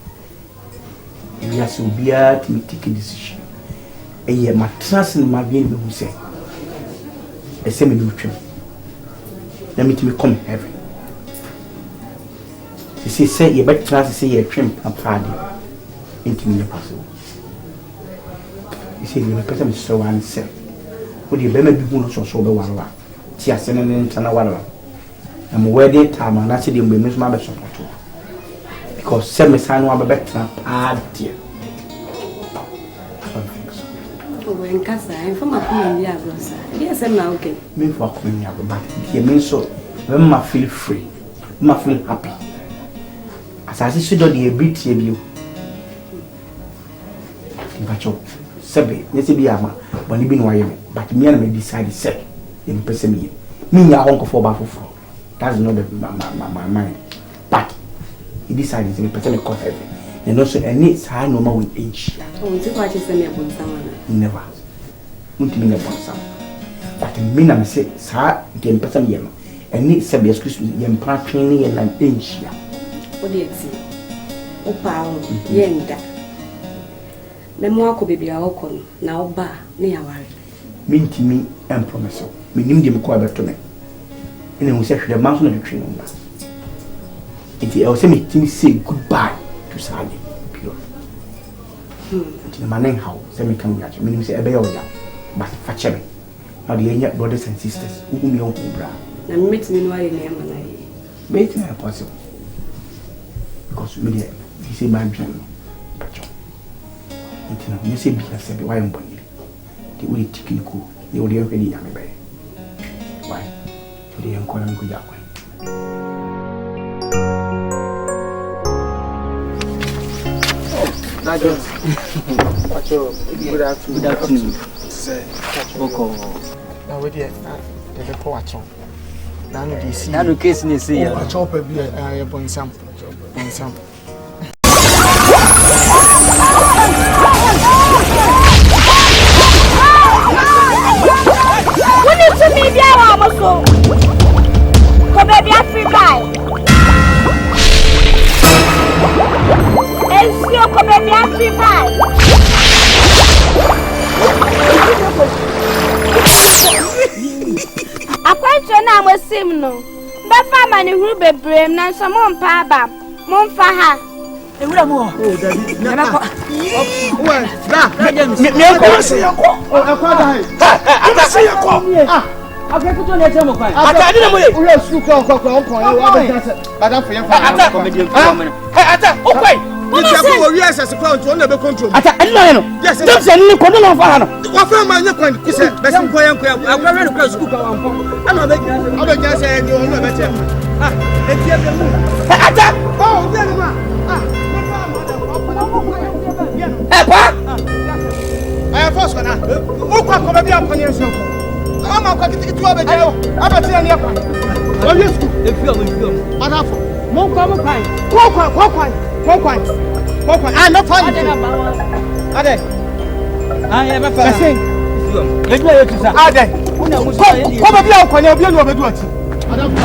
If you are so be to take a decision. And yet my trust in my being will say. A semi-nutrient. Let me come heaven. She say you better try to say you're trim and party into me possible. You see, you better be so and say, would you better be one so sober one? She has sent an internal one. I'm wedding time and I said you will miss my best support. Because semi sign one better party. I don't think so. Oh, in Casa, I'm from a community. Yes, I'm now okay. Me for community, but you mean so when I feel free, I feel happy. As I see the ability of you. Bacho, Sabi, let's be a man, but you been why, but me and me decide say, in person me. Me, your uncle for Baffo. That's not my mind. But he decided to person call heaven. And also, and it's high normal with age. Oh, you watch me upon someone? Never. Won't mean upon some. But me, I say, sir, the person yam, and need Sabi, excuse me, yam part training and an inch. What do you see? Oh, power, yenda. Memoir could be our con, now bar, near worry. Mean to me and promise you. Me named him quite to me. And then we said the mountain of the tree on that. If you also make him say goodbye to Sally, pure. The man how, semi come at you, meaning say a bear, but fetch me. Now the young brothers and sisters who me on bra. And meet me while in name and I made it possible. Because me, he say my dream. You say, be a said, why am I? They will take you cool. They will hear any young baby. Why? They are calling good that way. Good afternoon. Say, now we did the coach. Now the see. Now the case is here. A chopper be a bon sample. We need to meet your Amazon. Come baby, I feel right. And still come baby, I feel right. Akwantuo na amosim no. Befa mani hu bebrem na so mo mpa aba. Mo mfa ha. Ewura mo. Oh, Daddy. Na ko. Well, me ko se yanko. Oh, akwada hai. Ata se yanko. Ah. Akwantuo na eche mo kwan. Ata adi na mo ye. Ura su ko ya wa be jase. Bada fe yan fa. Ata comedy ko mo na. Ata o kwai. Ni ti ko wi access kwa nto na be control. Ata adi na no. Dem se ni ko no fa ha no. Wa fa ma nya kwan kuse. Be sin ko yan ko ya. Agwa re ko school ka wa mpo. Ana be jase ni o no be che. Ah, e tie be mu. Ata. Oh, de ma. Ah. Pa! I force na. O kwa ko be bia ko ni enso ko. Ama ko kiti tu obe jayo. Aba ti na kwa. O yes ku. E fi o. Adafo. Mo kwa mo kwan. Ko kwan. Ah, no fun. Ade. Ah, ya ba fa. Kasin. Fi o. E dua ye tu sa. Ade. Una muso ye di. Ko be bia ko ni obi no obe du ati. Adafo.